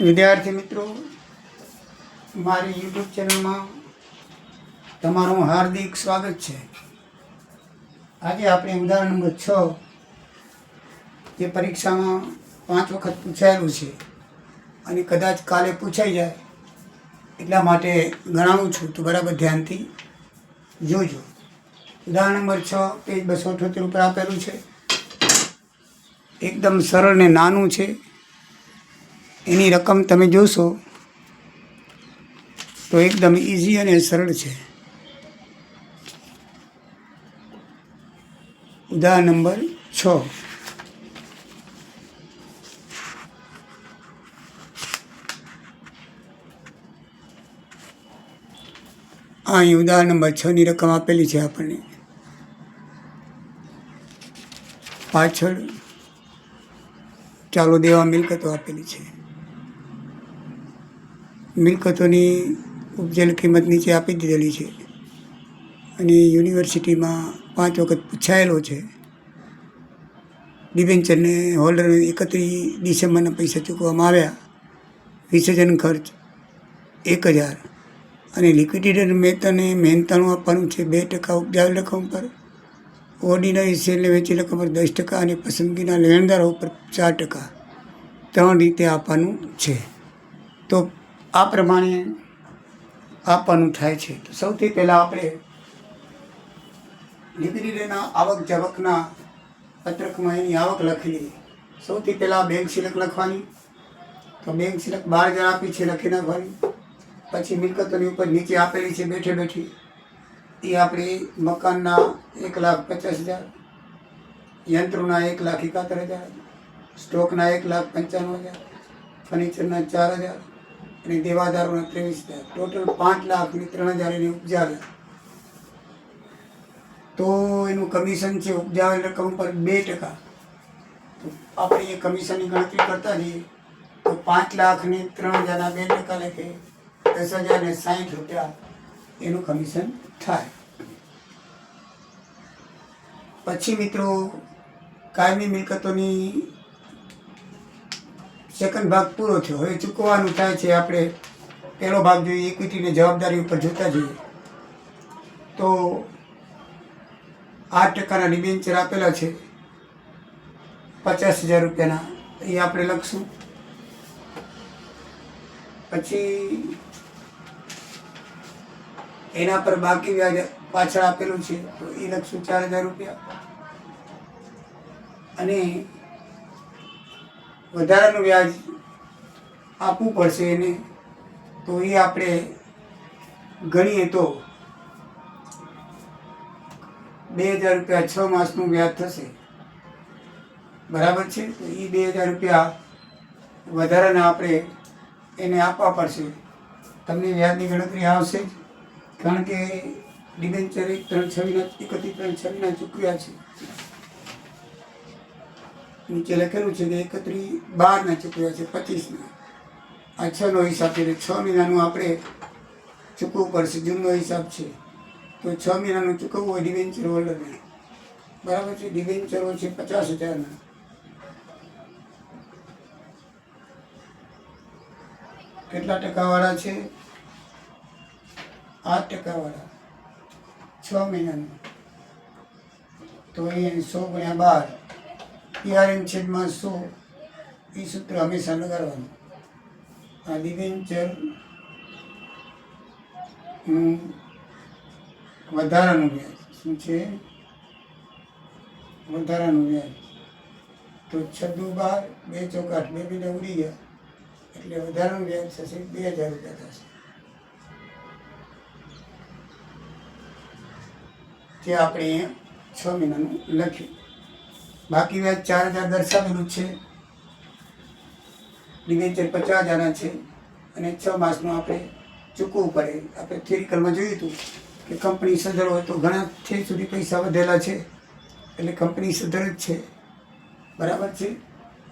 વિદ્યાર્થી મિત્રો, મારી યુટ્યુબ ચેનલમાં તમારું હાર્દિક સ્વાગત છે. આજે આપણે ઉદાહરણ નંબર 6 જે પરીક્ષામાં 5 વખત પૂછાયેલું છે અને કદાચ કાલે પૂછાઈ જાય એટલા માટે ગણાવું છું, તો બરાબર ધ્યાનથી જોજો. ઉદાહરણ નંબર 6 પેજ 278 ઉપર આપેલું છે. એકદમ સરળ ને નાનું છે. એની રકમ તમે જોશો તો એકદમ ઇઝી અને સરળ છે. ઉદાહરણ નંબર 6. અહીં ઉદાહરણ નંબર 6 ની રકમ આપેલી છે આપણને. પાછળ ચાલુ દેવા મિલકતો આપેલી છે. મિલકતોની ઉપજેલ કિંમત નીચે આપી દીધેલી છે અને યુનિવર્સિટીમાં 5 વખત પૂછાયેલો છે. ડિબેન્ચરને હોલ્ડરને 31 ડિસેમ્બરના પૈસા ચૂકવવામાં આવ્યા. વિસર્જન ખર્ચ 1000 અને લિક્વિડિટેડ વેતને મહેનતાણું આપવાનું છે 2% ઉપજાવેલ રકમ પર. ઓર્ડિનરી શેરને વેચી રકમ પર 10% અને પસંદગીના લેણદારો ઉપર 4%. 3 રીતે આપવાનું છે. તો આ પ્રમાણે આપવાનું થાય છે. તો સૌથી પહેલાં આપણે લિક્વિડિટીના આવક જાવકના પત્રકમાં એની આવક લખેલી. સૌથી પહેલાં બેંક સિલક લખવાની. તો બેંક સિલક 12,000 આપી છે, લખી નાખવાની. પછી મિલકતોની ઉપર નીચે આપેલી છે બેઠે બેઠી, એ આપણે મકાનના 1,50,000, યંત્રોના 1,71,000, સ્ટોકના 1,95,000, ફર્નિચરના 4,000 અને દેવાદારોના 23,000. ટોટલ 5,03,000 એને ઉપજાવ્યા. તો એનું કમિશન છે ઉપજાવેલ રકમ પર 2%. તો આપણે એ કમિશનની ગણતરી કરતા જઈએ તો 5,03,000ના 2% લેખે 10,060 રૂપિયા એનું કમિશન થાય. પછી મિત્રો કાયમી મિલકતોની સેકન્ડ ભાગ પૂરો થયો. હવે ચૂકવવાનું થાય છે. આપણે પહેલો ભાગ જોઈએ, ઇક્વિટીની જવાબદારી ઉપર જોતા જઈએ તો 8%ના ડિબેન્ચર આપેલા છે 50,000 રૂપિયાના, એ આપણે લખશું. પછી એના પર બાકી વ્યાજ પાછળ આપેલું છે તો એ લખશું 4,000 રૂપિયા. અને વધારાનું વ્યાજ આપવું પડશે એને, તો એ આપણે ગણીએ તો 2,000 રૂપિયા 6 માસનું વ્યાજ થશે. બરાબર છે. તો એ 2,000 રૂપિયા વધારાના આપણે એને આપવા પડશે. તમને વ્યાજની ગણતરી આવશે જ, કારણ કે ડિબેન્ચર 31/3/26 ચૂકવ્યા છે. નીચે લખેલું છે કે 31/12 ચૂકવ્યા છે 25ના. આ 6નો હિસાબ છે. 6 મહિનાનું આપણે ચૂકવવું પડશે. જૂનનો હિસાબ છે તો 6 મહિનાનું ચૂકવવું હોય ડિબેન્ચર હોલ્ડરને. બરાબર છે. ડિબેન્ચરો છે 50,000ના. કેટલા ટકાવાળા છે? 8%વાળા. 6 મહિનાનું. તો અહીંયા 100 × 12 PRN/100 એ સૂત્ર હંમેશા લગાડવાનું. આ ડિબેન્ચરનું વધારાનું વ્યાજ શું છે? વધારાનું વ્યાજ. તો 6×2 = 2 × 4 = 8, 2 2 ઉડી ગયા એટલે વધારાનું વ્યાજ થશે 2,000 રૂપિયા થશે. જે આપણે અહીંયા 6 મહિનાનું લખ્યું. બાકી વ્યાજ 4,000 દર્શાવેલું છે. ડિબેન્ચર 50,000ના છે અને 6 માસનું આપણે ચૂકવવું પડે. આપણે થિયરિકલમાં જોયું હતું કે કંપની સધર હોય તો ઘણા ઠેર સુધી પૈસા વધેલા છે એટલે કંપની સધર જ છે. બરાબર છે.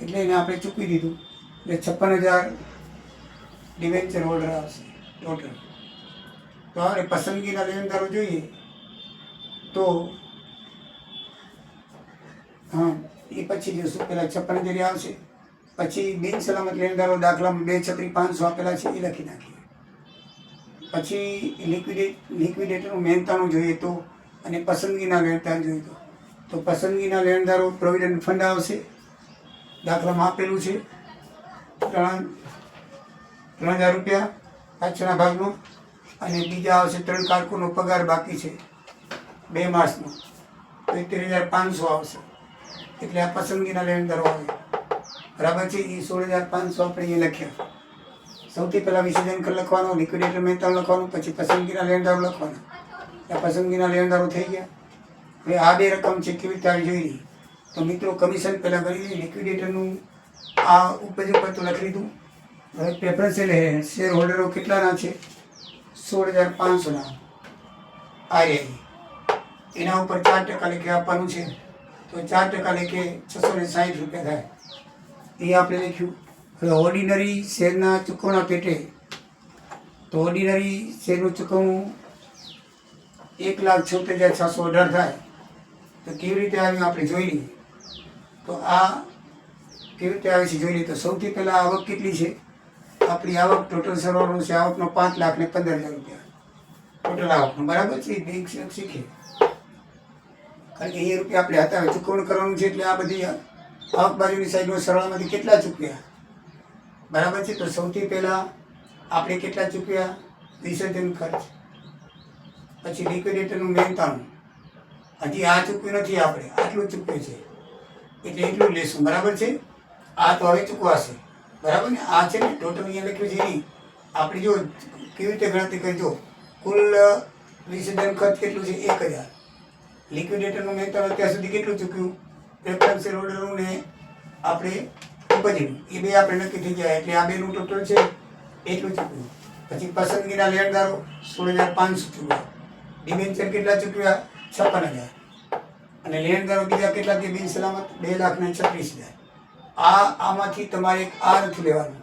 એટલે એને આપણે ચૂકવી દીધું એટલે 56,000 ડિબેન્ચર હોલ્ડર આવશે ટોટલ. તો આપણે પસંદગીના લેણદારો જોઈએ તો હા, એ પછી જોશું. પહેલાં 56,000 આવશે પછી બિન સલામત લેણદારો દાખલામાં 2/500 આપેલા છે એ લખી નાખીએ. પછી લિક્વિડેટરનું મહેનતાણું જોઈએ તો અને પસંદગીના લેણદાર જોઈએ તો પસંદગીના લેણદારો પ્રોવિડન્ટ ફંડ આવશે, દાખલામાં આપેલું છે 3,000 રૂપિયા પાછળના ભાગનો, અને બીજા આવશે 3 કારકુનો પગાર બાકી છે 2 માસનો 73,500 આવશે. એટલે આ પસંદગીના લેણદારો આવે, બરાબર છે. એ 16,500 આપણે એ લખ્યા. સૌથી પહેલાં વિસર્જન કર લખવાનો, લિક્વિડેટર મહેનતાણું લખવાનું, પછી પસંદગીના લેણદારો લખવાના. આ પસંદગીના લેણદારો થઈ ગયા. હવે આ 2 રકમ છે કેવી રીતે આવી જોઈ રહી તો મિત્રો કમિશન પહેલાં કરી લિક્વિડેટરનું આ ઉપજ ઉપર તો લખી લીધું. હવે પ્રેફરન્સ એટલે શેર હોલ્ડરો કેટલાના છે 16,500ના. આ એના ઉપર 4% લેખે આપવાનું છે તો 4% લેખે 660 રૂપિયા થાય. એ આપણે લખ્યું. હવે ઓર્ડિનરી શેરના ચૂકવણા પેટે તો ઓર્ડિનરી શેરનું ચૂકવણું 1,76,618 થાય. તો કેવી રીતે આવ્યું આપણે જોઈ લઈએ. તો આ કેવી રીતે આવે છે જોઈ લઈએ. તો સૌથી પહેલાં આવક કેટલી છે આપણી આવક ટોટલ સરવાળો છે આવકનો 5,15,000 રૂપિયા ટોટલ આવકનો, બરાબર છે. બેંક શીખે કારણ કે એ રૂપિયા આપણે હતા ચૂકવણ કરવાનું છે એટલે આ બધી આવક બાજુની સાઈડમાં સરવાળામાંથી કેટલા ચૂક્યા, બરાબર છે. તો સૌથી પહેલાં આપણે કેટલા ચૂક્યા વિસર્જન ખર્ચ, પછી લિક્વિડેટરનું મહેનતાણું હજી આ ચૂક્યું નથી આપણે, આટલું ચૂક્યું છે એટલે એટલું લેશું, બરાબર છે. આ તો હવે ચૂકવાશે, બરાબર ને. આ છે ને ટોટલ અહીંયા લખ્યું છે એની આપણે જો કેવી રીતે ગણતરી કરજો. કુલ વિસર્જન ખર્ચ કેટલું છે 1,000. લિક્વિડેટરનું મહેનતાણું અત્યાર સુધી કેટલું ચૂક્યું પ્રેફરન્સ શેર હોલ્ડરનું ને આપણે ઉપજનું, એ 2 આપણે નક્કી થઈ ગયા એટલે આ 2નું ટોટલ છે એટલું ચૂક્યું. પછી પસંદગીના લેણદારો 16,500 ચૂક્યા. ડિબેન્ચર કેટલા ચૂક્યા 56,000. અને લેણદારો બીજા કેટલા કે બિન સલામત 2,36,000. આમાંથી તમારે એક આ નથી લેવાનું,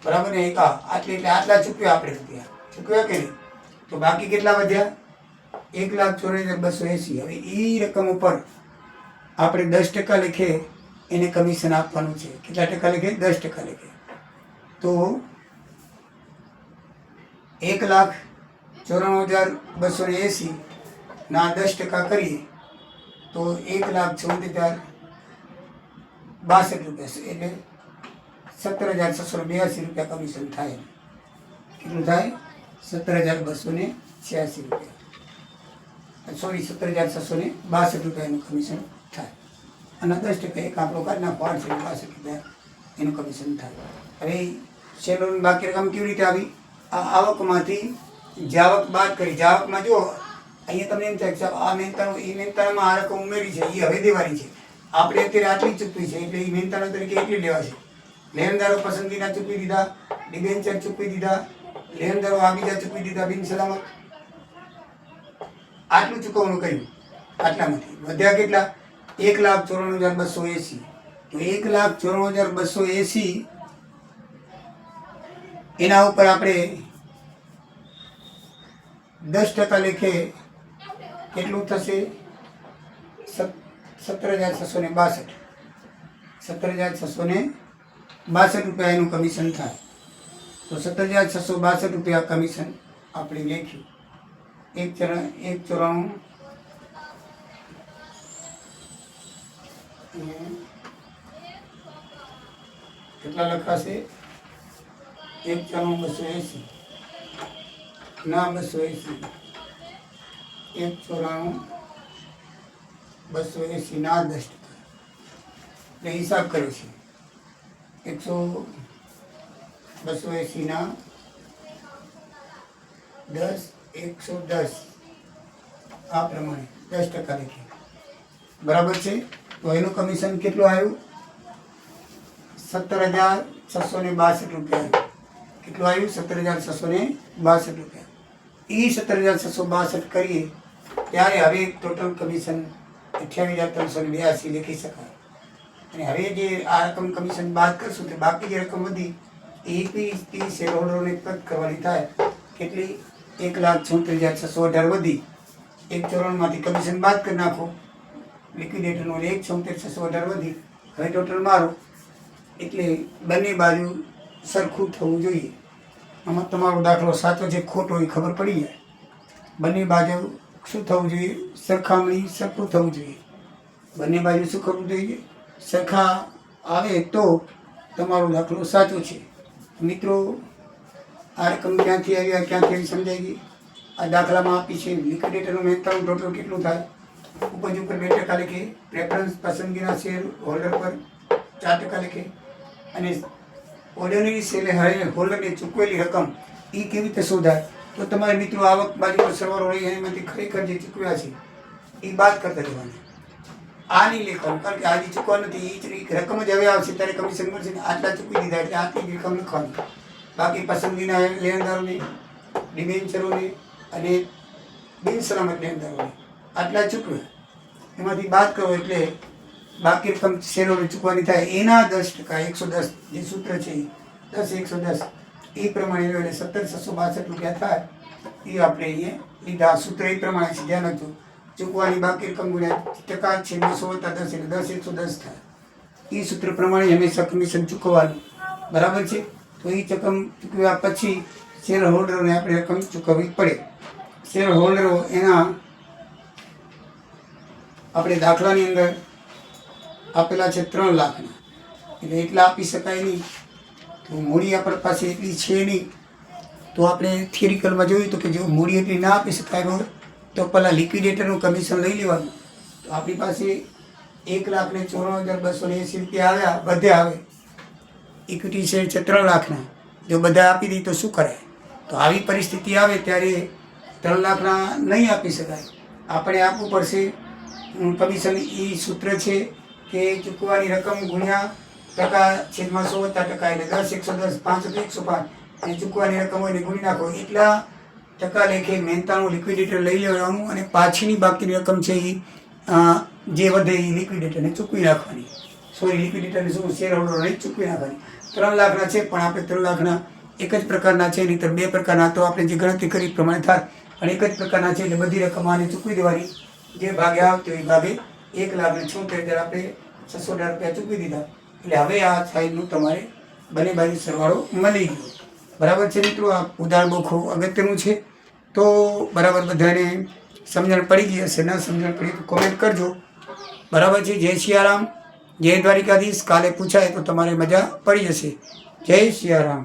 બરાબર ને. એક એટલે આટલા ચૂક્યા આપણે રૂપિયા ચૂક્યા કે નહીં. તો બાકી કેટલા વધ્યા 1,74,280. હવે એ રકમ ઉપર આપણે 10% લેખે એને કમિશન આપવાનું છે. કેટલા ટકા લેખે 10% લેખે. તો 1,94,280 ના 10% કરીએ તો 1,74,062 રૂપિયા એટલે 17,682 રૂપિયા કમિશન થાય. કેટલું થાય 17,286 રૂપિયા, સોરી 17,662 રૂપિયાનું કમિશન થાય. અને 10% એક આપણો કાઢ નાખો 862 રૂપિયા એનું કમિશન થાય. હવે શેરોની બાકી રકમ કેવી રીતે આવી આ આવકમાંથી જાવક બાદ કરી. જાવકમાં જો અહીંયા તમને એમ થાય કે આ મહેનતાણું એ મહેનતાણામાં આ રકમ ઉમેરી છે એ હવે દેવાની છે. આપણે અત્યારે આટલી ચૂકવી છે એટલે એ મહેનતાણા તરીકે એટલી લેવાશે. લેણદારો પસંદગીના ચૂકવી દીધા, ડિબેન્ચર ચૂકવી દીધા, લેણદારો આ બીજા ચૂકવી દીધા બિન સલામત. આટલું ચૂકવણું કર્યું. આટલામાંથી વધ્યા કેટલા 1,94,280. તો 1,94,280 એના ઉપર આપણે 10% લેખે કેટલું થશે 17,662. 17,662 રૂપિયા એનું કમિશન થાય. તો 17,662 રૂપિયા કમિશન આપણે લેખ્યું. 1,94 કેટલા લખાશે 1,94,280 ના 280 1,94,280 ના 10%. એટલે હિસાબ કર્યો છે 280 ના 10 110 આ પ્રમાણે 10% લખીએ, બરાબર છે. તો એનું કમિશન કેટલું આવ્યું 17,662 રૂપિયા. કેટલું આવ્યું 17,662 રૂપિયા. એ 17,662 કરીએ ત્યારે હવે ટોટલ કમિશન 28,382 લખી શકાય. અને હવે જે આ રકમ કમિશન બાદ કરશું તો બાકી જે રકમ વધી એ શેર હોલ્ડરોને પરત કરવાની થાય. કેટલી 1,76,618 વધી. 1,94માંથી કમિશન બાદ કરી નાખો લિક્વિડેટરનું 1,76,618 વધી. હવે ટોટલ મારો એટલે બંને બાજુ સરખું થવું જોઈએ. આમાં તમારો દાખલો સાચો છે ખોટો એ ખબર પડી જાય. બંને બાજુ શું થવું જોઈએ? સરખામણી સરખું થવું જોઈએ. બંને બાજુ શું કરવું જોઈએ? સરખા આવે તો તમારો દાખલો સાચો છે. મિત્રો, આ રકમ ક્યાંથી આવી ક્યાંથી આવી સમજાઈ ગઈ? આ દાખલામાં આપી છે લિક્વિડેટરનું મહેનતાણું ટોટલ કેટલું થાય? ઉપજ ઉપર 2% લખે, પ્રેફરન્સ પસંદગીના શેર હોલ્ડર પર 4% લખે, અને ઓર્ડિનરી શેર હોલ્ડરને ચૂકવેલી રકમ એ કેવી રીતે શોધાય? તો તમારે મિત્રો આવક બાજુ પર સરવાળો રહી એમાંથી ખરેખર જે ચૂકવ્યા છે એ બાદ કરતા જવાના. આ નહીં લેખવાનું, કારણ કે આજે ચૂકવા નથી, એ જ રકમ જ હવે આવશે ત્યારે કમિશન મળશે ને આટલા ચૂકવી દીધા એટલે આટલી રકમ લખવાની. બાકી પસંદગીના લેણદારોને, ડિબેન્ચરોને અને બિન સલામત લેણદારોને આટલા ચૂકવે, એમાંથી બાદ કરો એટલે બાકી રકમ શેરોને ચૂકવાની થાય એના 10%, 110 જે સૂત્ર છે 10/110 એ પ્રમાણે એટલે 17,662 રૂપિયા થાય. એ આપણે અહીંયા લીધા સૂત્ર એ પ્રમાણે છે, ધ્યાન રાખજો. ચૂકવાની બાકી રકમ ગુણ્યા ટકા છે 200 + 10 એટલે 10/110 થાય. એ સૂત્ર પ્રમાણે હંમેશા કમિશન ચૂકવવાનું, બરાબર છે? તો એ રકમ ચૂકવ્યા પછી શેર હોલ્ડરોને આપણે રકમ ચૂકવવી પડે. શેર હોલ્ડરો એના આપણે દાખલાની અંદર આપેલા છે 3 લાખના, એટલે એટલા આપી શકાય નહીં. તો મૂડી આપણી પાસે એટલી છે નહીં, તો આપણે થિયરિકલમાં જોયું તો કે જો મૂડી એટલી ના આપી શકાય હોય તો પહેલાં લિક્વિડેટરનું કમિશન લઈ લેવાનું. તો આપણી પાસે 1,94,280 રૂપિયા આવ્યા, બધે આવે. ઇક્વિટી શેર છે 3 લાખના, જો બધા આપી દઈએ તો શું કરાય? તો આવી પરિસ્થિતિ આવે ત્યારે 3 લાખના નહીં આપી શકાય, આપણે આપવું પડશે કમિશન. એ સૂત્ર છે કે ચૂકવાની રકમ ગુણ્યા ટકા છેદમાં 100 + ટકા એટલે 10/110, 5 તો 105, અને ચૂકવાની રકમ હોય ને ગુણી નાખો એટલા ટકા લેખે મહેનતાણું લિક્વિડેટર લઈ લેવાનું, અને પાછળની બાકીની રકમ છે એ જે વધે એ લિક્વિડેટરને ચૂકવી નાખવાની. સોરી, લિક્વિડેટરને શું શેર હોલ્ડરોને ચૂકવી નાખવાની. 3 લાખના છે પણ આપણે 3 લાખના એક જ પ્રકારના છે, નહીં તો 2 પ્રકારના, તો આપણે જે ગણતરી કરી પ્રમાણે થાય. અને એક જ પ્રકારના છે એટલે બધી રકમ આને ચૂકવી દેવાની. જે ભાગે આવતી હોય એ ભાગે 1,76,000 આપણે 600 રૂપિયા ચૂકવી દીધા. એટલે હવે આ સાઈડનું તમારે બંને બાજુ સરવાળો મળી ગયો, બરાબર છે મિત્રો? આ ઉદાહરણ બહુ ખૂબ અગત્યનું છે. તો બરાબર બધાને સમજણ પડી ગઈ હશે, ના સમજણ પડી તો કોમેન્ટ કરજો, બરાબર છે? જય સિયારામ, જય દ્વારિકાધીશ. કાલે પૂછાય તો તમારે મજા પડી જશે. જય સિયારામ.